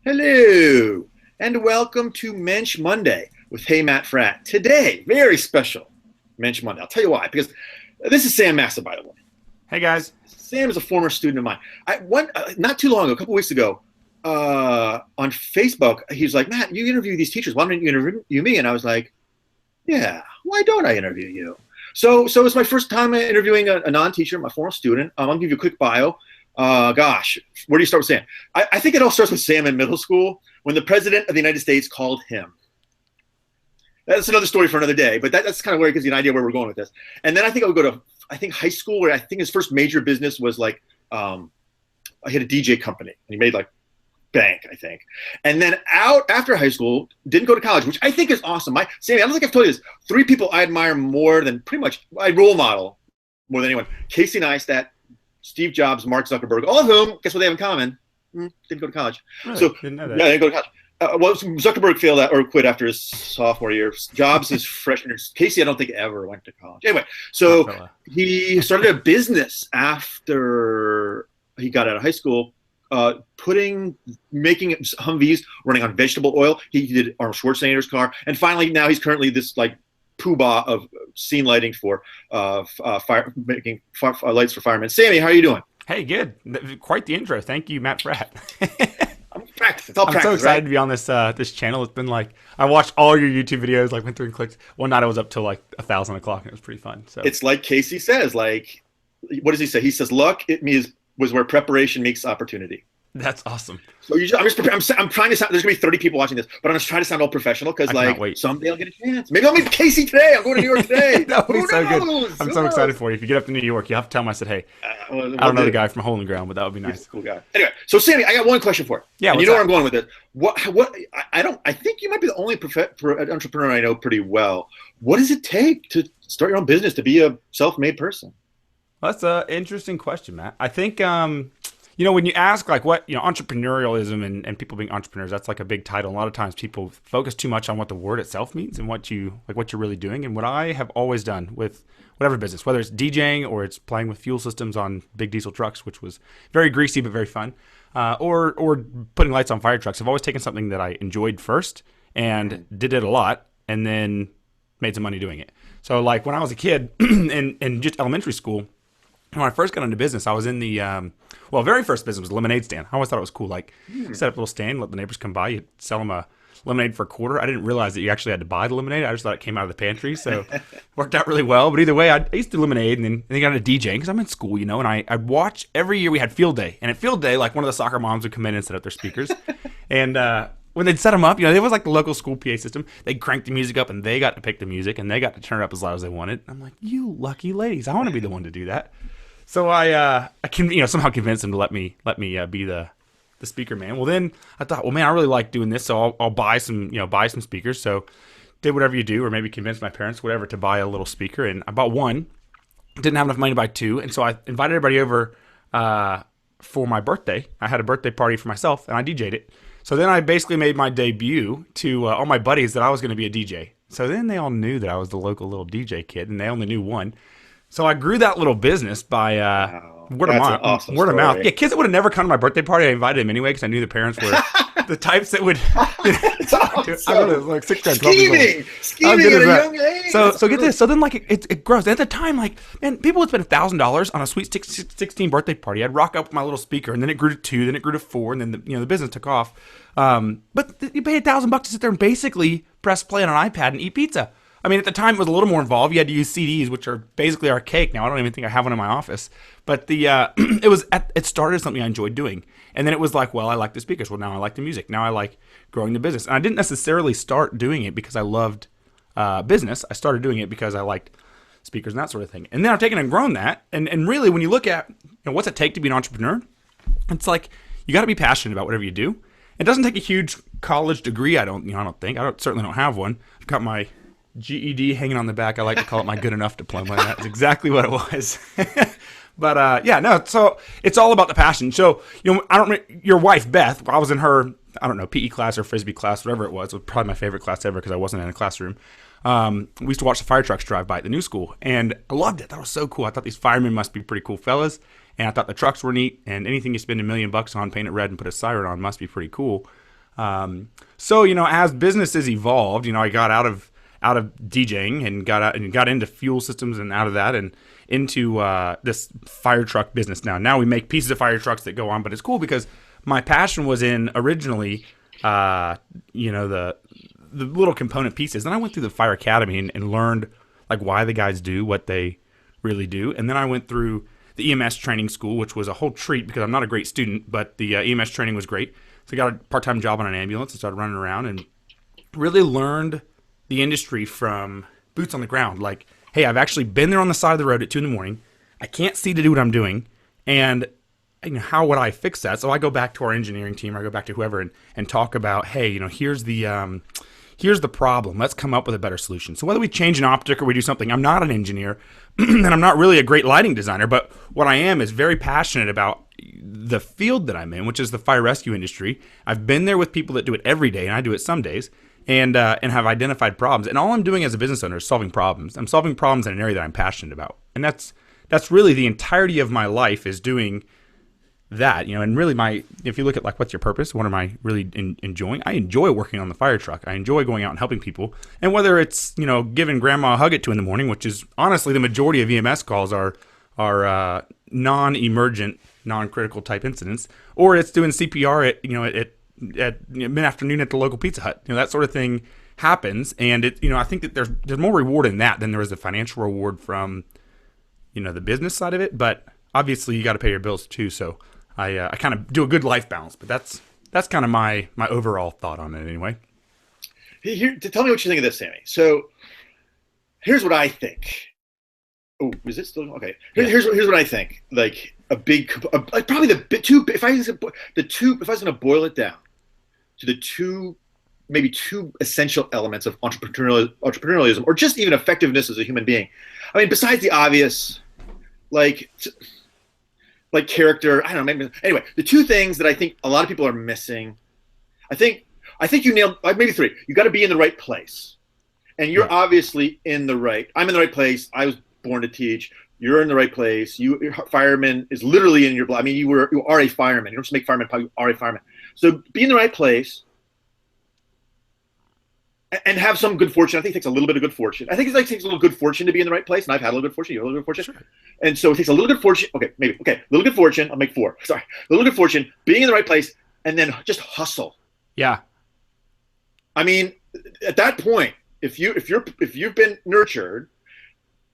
Hello, and welcome to Mensch Monday with Hey Matt Fratt. Today, very special Mensch Monday. I'll tell you why, because this is Sam Massa, by the way. Hey guys. Sam is a former student of mine. Not too long ago, a couple weeks ago, on Facebook, he was like, Matt, you interview these teachers. Why don't you interview me? And I was like, yeah, why don't I interview you? So it's my first time interviewing a non-teacher, my former student. I'll give you a quick bio. Gosh, where do you start with Sam? I think it all starts with Sam in middle school when the president of the United States called him. That's another story for another day, but that's kind of where it gives you an idea where we're going with this. And then I think I would go to, high school, where I think his first major business was like, he had a DJ company and he made like bank, I think. And then out after high school, didn't go to college, which I think is awesome. Sammy, I don't think I've told you this. 3 people I admire more than pretty much, I role model more than anyone. Casey Neistat, Steve Jobs, Mark Zuckerberg, all of whom, guess what they have in common? Didn't go to college. Really? So Didn't know that. yeah, they didn't go to college. Well, Zuckerberg failed out or quit after his sophomore year. Jobs his freshman year. Casey, I don't think ever went to college. Anyway, so he started a business after he got out of high school, making Humvees running on vegetable oil. He did Arnold Schwarzenegger's car, and finally now he's currently this like poobah of scene lighting for making lights for firemen. Sammy, how are you doing? Hey, good. Quite the intro. Thank you, Matt Fratt. I'm practice. It's all I'm practice, so excited right? to be on this channel. It's been like I watched all your YouTube videos, like went through and clicked. One night I was up till like 1,000 o'clock, and it was pretty fun. So It's like Casey says. Like, what does he say? He says, "Luck was where preparation meets opportunity." that's awesome. So I'm trying to sound. There's gonna be 30 people watching this, but I'm just trying to sound all professional because I cannot like wait. someday I'll get a chance. Maybe I'll meet Casey today. I'm going to New York today. That would be Who so good. knows? I'm Who so knows? excited for you. If you get up to New York, you have to tell him I said, hey, We'll I don't know do the it. guy from Hole in the Ground, but that would be He's nice. a cool guy. Anyway, so Sammy, I got one question for you. Yeah, and you what's know where that? I'm going with this. What I don't. I think you might be the only entrepreneur I know pretty well. What does it take to start your own business, to be a self-made person? Well, that's an interesting question, Matt. I think, when you ask like what, entrepreneurialism and people being entrepreneurs, that's like a big title. A lot of times people focus too much on what the word itself means and what you're really doing. And what I have always done with whatever business, whether it's DJing or it's playing with fuel systems on big diesel trucks, which was very greasy but very fun, or putting lights on fire trucks, I've always taken something that I enjoyed first and did it a lot and then made some money doing it. So like when I was a kid in just elementary school, when I first got into business, I was in the very first business was a lemonade stand. I always thought it was cool. Like, set up a little stand, let the neighbors come by, you sell them a lemonade for a quarter. I didn't realize that you actually had to buy the lemonade. I just thought it came out of the pantry, so it worked out really well. But either way, I used to do lemonade, and then got into DJing because I'm in school, and I'd watch every year we had field day. And at field day, like one of the soccer moms would come in and set up their speakers, and when they'd set them up, it was like the local school PA system. They'd crank the music up, and they got to pick the music, and they got to turn it up as loud as they wanted. I'm like, you lucky ladies, I want to be the one to do that. So I can somehow convinced them to let me be the speaker man. Well, then I thought, well, man, I really like doing this, so I'll buy some speakers. So did whatever you do, or maybe convinced my parents, whatever, to buy a little speaker, and I bought one. Didn't have enough money to buy 2, and so I invited everybody over for my birthday. I had a birthday party for myself, and I DJ'd it. So then I basically made my debut to all my buddies that I was going to be a DJ. So then they all knew that I was the local little DJ kid, and they only knew one. So I grew that little business by word of mouth. Awesome word of mouth. story. Yeah, kids that would have never come to my birthday party, I invited them anyway because I knew the parents were the types that would. It's awesome. I don't know, like 6th grade, 12 years old. Scheming good at as a that. young age. So get this. So then like it grows. And at the time, like, man, people would spend $1,000 on a sweet 16 birthday party. I'd rock up with my little speaker, and then it grew to 2, then it grew to 4, and then the business took off. But you pay $1,000 to sit there and basically press play on an iPad and eat pizza. I mean, at the time, it was a little more involved. You had to use CDs, which are basically archaic now. I don't even think I have one in my office. But it started as something I enjoyed doing. And then it was like, well, I like the speakers. Well, now I like the music. Now I like growing the business. And I didn't necessarily start doing it because I loved business. I started doing it because I liked speakers and that sort of thing. And then I've taken and grown that. And really, when you look at what's it take to be an entrepreneur, it's like you got to be passionate about whatever you do. It doesn't take a huge college degree. I don't think. Certainly don't have one. I've got my GED hanging on the back. I like to call it my good enough diploma. That's exactly what it was. But so it's all about the passion. So your wife Beth. I was in her PE class or frisbee class, whatever it was. It was probably my favorite class ever because I wasn't in a classroom. We used to watch the fire trucks drive by at the new school, and I loved it. That was so cool. I thought these firemen must be pretty cool fellas, and I thought the trucks were neat. And anything you spend $1 million on, paint it red, and put a siren on must be pretty cool. So as businesses evolved, I got out of DJing and got into fuel systems and out of that and into this fire truck business now. Now we make pieces of fire trucks that go on, but it's cool because my passion was in originally, the little component pieces. Then I went through the fire academy and learned like why the guys do what they really do. And then I went through the EMS training school, which was a whole treat because I'm not a great student, but the EMS training was great. So I got a part-time job on an ambulance and started running around and really learned the industry from boots on the ground. Like, hey, I've actually been there on the side of the road at 2 a.m. I can't see to do what I'm doing. And how would I fix that? So I go back to our engineering team, or I go back to whoever and talk about, hey, here's the problem. Let's come up with a better solution. So whether we change an optic or we do something, I'm not an engineer and I'm not really a great lighting designer, but what I am is very passionate about the field that I'm in, which is the fire rescue industry. I've been there with people that do it every day, and I do it some days, and have identified problems. And all I'm doing as a business owner is solving problems. I'm solving problems in an area that I'm passionate about. And that's really the entirety of my life is doing that, and really if you look at like, what's your purpose? What am I really enjoying? I enjoy working on the fire truck. I enjoy going out and helping people. And whether it's, giving grandma a hug at 2 a.m, which is honestly the majority of EMS calls are non-emergent, non-critical type incidents, or it's doing CPR at mid-afternoon at the local Pizza Hut. That sort of thing happens. And I think that there's more reward in that than there is a financial reward from, the business side of it. But obviously you got to pay your bills too. So I kind of do a good life balance, but that's kind of my overall thought on it anyway. Tell me what you think of this, Sammy. So here's what I think. Oh, is it still okay? Here's what I think. Like probably if I was going to boil it down to the maybe two essential elements of entrepreneurialism, or just even effectiveness as a human being. I mean, besides the obvious, like character, I don't know. Maybe anyway, the two things that I think a lot of people are missing. I think you nailed maybe three. You got to be in the right place, and you're obviously I'm in the right place. I was born to teach. You're in the right place. Your fireman is literally in your blood. I mean, you are a fireman. You don't just make fireman. You are a fireman. So be in the right place and have some good fortune. I think it takes a little bit of good fortune. I think it takes a little good fortune to be in the right place. And I've had a little good fortune. You have a little good fortune. Sure. And so it takes a little good fortune. Okay, maybe. Okay, a little good fortune. I'll make 4. Sorry. A little good fortune, being in the right place, and then just hustle. Yeah. I mean, at that point, if you've been nurtured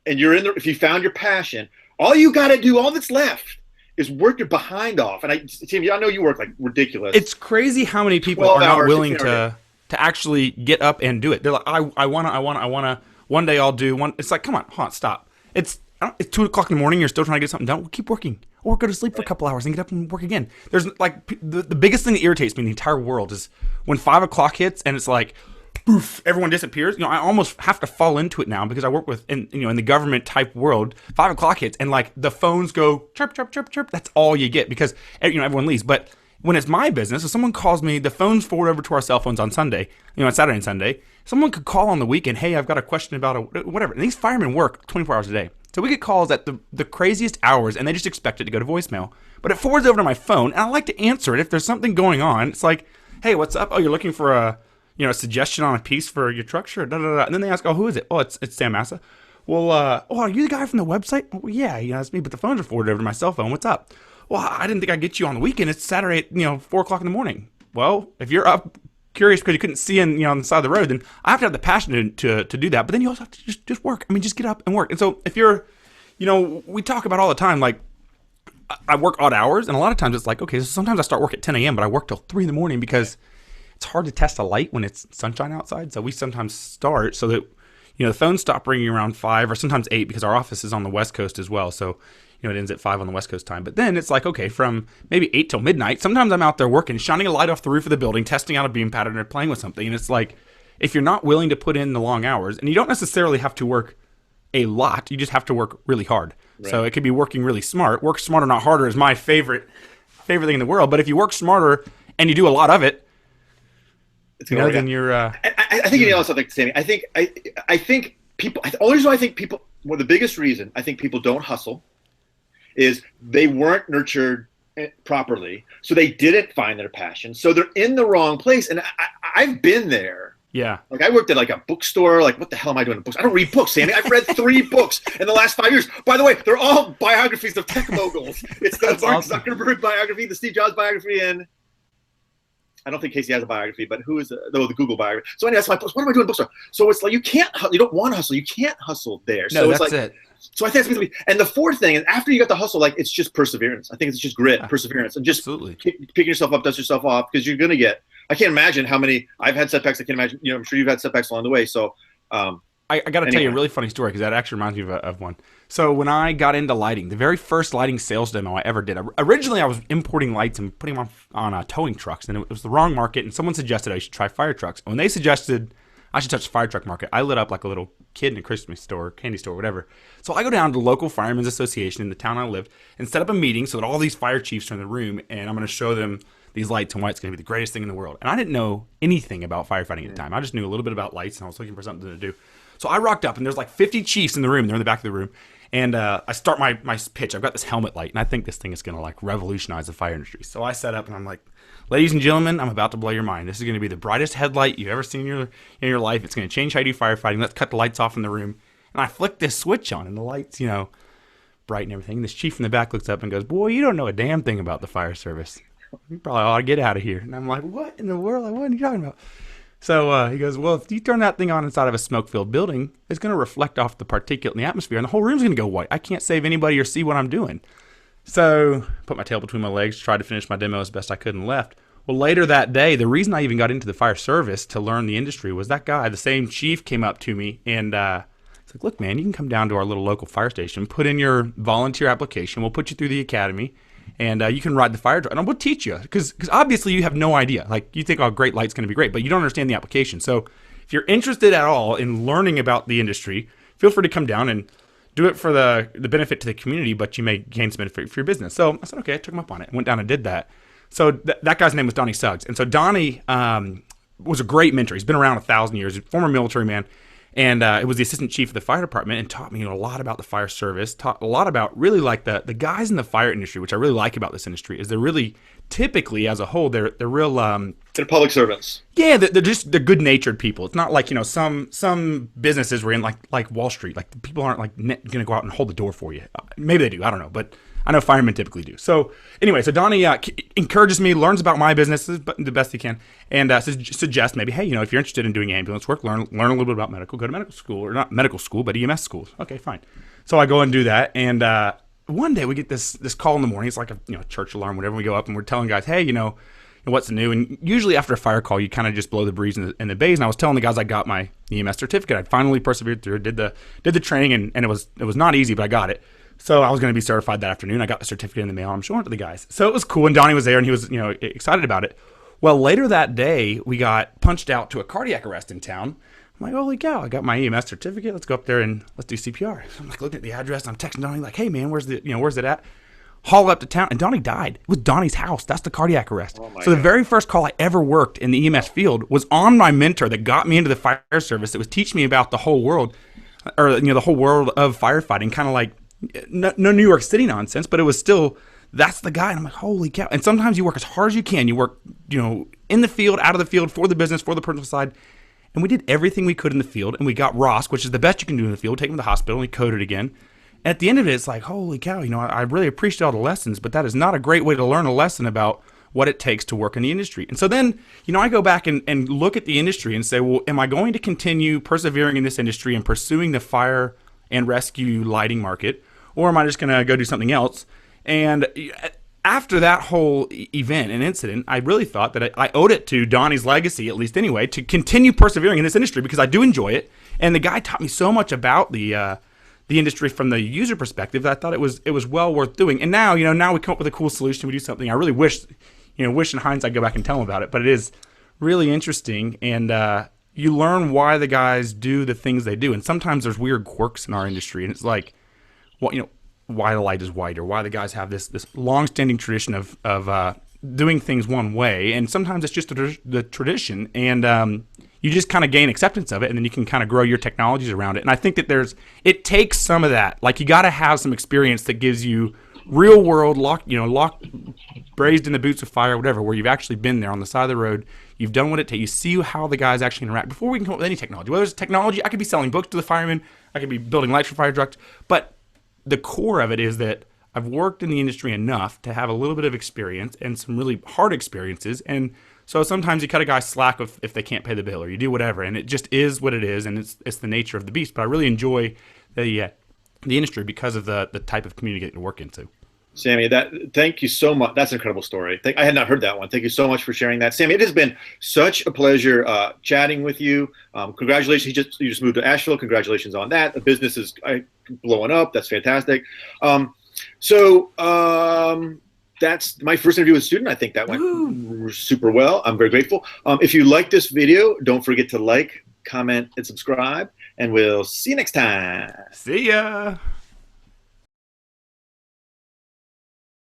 and if you found your passion, all you got to do, all that's left is work your behind off. And Tim, I know you work like ridiculous. It's crazy how many people are not willing to actually get up and do it. They're like, I wanna. One day I'll do one. It's like, come on, stop. It's 2 o'clock in the morning. You're still trying to get something done. Well, keep working, or go to sleep for a couple hours and get up and work again. There's like the biggest thing that irritates me in the entire world is when 5 o'clock hits and it's like, poof, everyone disappears. I almost have to fall into it now because I work in the government type world. 5 o'clock hits and like the phones go chirp, chirp, chirp, chirp. That's all you get because everyone leaves. But when it's my business, if someone calls me, the phone's forward over to our cell phones on Sunday, on Saturday and Sunday. Someone could call on the weekend, hey, I've got a question about whatever. And these firemen work 24 hours a day. So we get calls at the craziest hours, and they just expect it to go to voicemail. But it forwards over to my phone, and I like to answer it if there's something going on. It's like, hey, what's up? Oh, you're looking for a suggestion on a piece for your truck? Sure. Da, da, da. And then they ask, oh, who is it? Oh, it's Sam Massa. Well, are you the guy from the website? Well, yeah, that's me, but the phones are forwarded over to my cell phone. What's up? Well, I didn't think I'd get you on the weekend. It's Saturday at 4 o'clock in the morning. Well, if you're up curious because you couldn't see on the side of the road, then I have to have the passion to do that. But then you also have to just work. I mean, just get up and work. And so if you're, we talk about all the time, like I work odd hours, and a lot of times it's like, okay, so sometimes I start work at 10 a.m., but I work till 3 in the morning because it's hard to test a light when it's sunshine outside. So we sometimes start so that, the phones stop ringing around 5 or sometimes 8 because our office is on the West Coast as well. So, it ends at 5 on the West Coast time. But then it's like, okay, from maybe 8 till midnight, sometimes I'm out there working, shining a light off the roof of the building, testing out a beam pattern or playing with something. And it's like, if you're not willing to put in the long hours, and you don't necessarily have to work a lot, you just have to work really hard. Right. So it could be working really smart. Work smarter, not harder is my favorite thing in the world. But if you work smarter and you do a lot of it, then you're... I think you nailed something, Sammy. I think people... The only reason I think people... Well, the biggest reason I think people don't hustle is they weren't nurtured properly. So they didn't find their passion. So they're in the wrong place. And I've been there. Yeah. Like I worked at like a bookstore. Like, what the hell am I doing in books? I don't read books, Sammy. I've read 3 books in the last 5 years. By the way, they're all biographies of tech moguls. It's the Mark Zuckerberg biography, the Steve Jobs biography, and I don't think Casey has a biography, but who is the Google biography? So anyway, that's my post. What am I doing in bookstore? So it's like you don't want to hustle. You can't hustle there. No, so that's it's like, it. So I think it's going to be, and the fourth thing is after you got the hustle, like it's just perseverance. I think it's just grit, perseverance, and just picking yourself up, dust yourself off, because you're going to get. I can't imagine how many I've had setbacks. I can't imagine. I'm sure you've had setbacks along the way. So I got to tell you a really funny story because that actually reminds me of one. So when I got into lighting, the very first lighting sales demo I ever did, originally I was importing lights and putting them on towing trucks, and it was the wrong market. And someone suggested I should try fire trucks. And when they suggested I should touch the fire truck market, I lit up like a little kid in a Christmas store, candy store, whatever. So I go down to the local firemen's association in the town I lived and set up a meeting so that all these fire chiefs are in the room, and I'm going to show them these lights and why it's going to be the greatest thing in the world. And I didn't know anything about firefighting at the time. I just knew a little bit about lights, and I was looking for something to do. So I rocked up, and there's like 50 chiefs in the room. They're in the back of the room. And I start my pitch. I've got this helmet light, and I think this thing is going to like revolutionize the fire industry. So I set up, and I'm like, ladies and gentlemen, I'm about to blow your mind. This is going to be the brightest headlight you've ever seen in your life. It's going to change how you do firefighting. Let's cut the lights off in the room. And I flick this switch on, and the lights, bright and everything. And this chief in the back looks up and goes, "Boy, you don't know a damn thing about the fire service. You probably ought to get out of here." And I'm like, "What in the world? What are you talking about?" So he goes, "Well, if you turn that thing on inside of a smoke-filled building, it's going to reflect off the particulate in the atmosphere, and the whole room's going to go white. I can't save anybody or see what I'm doing." So put my tail between my legs, tried to finish my demo as best I could, and left. Well, later that day, the reason I even got into the fire service to learn the industry was that guy, the same chief, came up to me, and he's like, "Look, man, you can come down to our little local fire station, put in your volunteer application. We'll put you through the academy. And you can ride the fire truck, and we'll teach you, because obviously you have no idea. Like, you think, oh, great light's going to be great, but you don't understand the application. So if you're interested at all in learning about the industry, feel free to come down and do it for the benefit to the community, but you may gain some benefit for your business." So I said, okay, I took him up on it, went down and did that. So that guy's name was Donnie Suggs. And so Donnie was a great mentor. He's been around 1,000 years, former military man. And it was the assistant chief of the fire department, and taught me a lot about the fire service, taught a lot about really like the guys in the fire industry, which I really like about this industry, is they're really typically as a whole, they're real. They're public servants. Yeah, they're good-natured people. It's not like, some businesses were in like Wall Street, like the people aren't like going to go out and hold the door for you. Maybe they do, I don't know, but I know firemen typically do. So anyway, so Donnie encourages me, learns about my business the best he can, and suggests maybe, hey, if you're interested in doing ambulance work, learn a little bit about medical, go to medical school, or not medical school, but EMS schools. Okay, fine. So I go and do that, and one day we get this call in the morning. It's like a church alarm, whatever. We go up and we're telling guys, hey, what's new? And usually after a fire call, you kind of just blow the breeze in the bays. And I was telling the guys I got my EMS certificate. I finally persevered through it, did the training, and it was not easy, but I got it. So I was going to be certified that afternoon. I got the certificate in the mail. I'm showing it to the guys. So it was cool, and Donnie was there, and he was excited about it. Well, later that day, we got punched out to a cardiac arrest in town. I'm like, holy cow, I got my EMS certificate. Let's go up there and let's do CPR. So I'm like looking at the address, and I'm texting Donnie like, hey man, where's it at? Haul up to town, and Donnie died. It was Donnie's house. That's the cardiac arrest. So the very first call I ever worked in the EMS field was on my mentor that got me into the fire service, that was teaching me about the whole world, or the whole world of firefighting, kind of like no New York City nonsense, but it was still, that's the guy. And I'm like, holy cow. And sometimes you work as hard as you can. You work, in the field, out of the field, for the business, for the personal side. And we did everything we could in the field, and we got ROSC, which is the best you can do in the field, take him to the hospital, and we coded again. And at the end of it, it's like, holy cow, I really appreciate all the lessons, but that is not a great way to learn a lesson about what it takes to work in the industry. And so then, I go back and look at the industry and say, well, am I going to continue persevering in this industry and pursuing the fire and rescue lighting market, or am I just going to go do something else? And after that whole event and incident, I really thought that I owed it to Donnie's legacy, at least anyway, to continue persevering in this industry, because I do enjoy it. And the guy taught me so much about the industry from the user perspective that I thought it was well worth doing. And now, now we come up with a cool solution. We do something. I really wish in hindsight I'd go back and tell him about it. But it is really interesting, and you learn why the guys do the things they do. And sometimes there's weird quirks in our industry, and it's like, well, why the light is white, or why the guys have this long-standing tradition of doing things one way, and sometimes it's just the tradition, and you just kind of gain acceptance of it, and then you can kind of grow your technologies around it. And I think that it takes some of that. Like, you got to have some experience that gives you real world, locked, braised in the boots of fire, whatever, where you've actually been there on the side of the road. You've done what it takes. You see how the guys actually interact before we can come up with any technology. Whether it's technology, I could be selling books to the firemen. I could be building lights for fire trucks. But the core of it is that I've worked in the industry enough to have a little bit of experience and some really hard experiences. And so sometimes you cut a guy slack if they can't pay the bill, or you do whatever. And it just is what it is, and it's the nature of the beast. But I really enjoy the industry because of the type of community that you work into. Sammy, thank you so much. That's an incredible story. I had not heard that one. Thank you so much for sharing that. Sammy, it has been such a pleasure chatting with you. Congratulations. You just moved to Asheville. Congratulations on that. The business is blowing up. That's fantastic. That's my first interview with a student. I think that went super well. I'm very grateful. If you like this video, don't forget to like, comment, and subscribe. And we'll see you next time. See ya.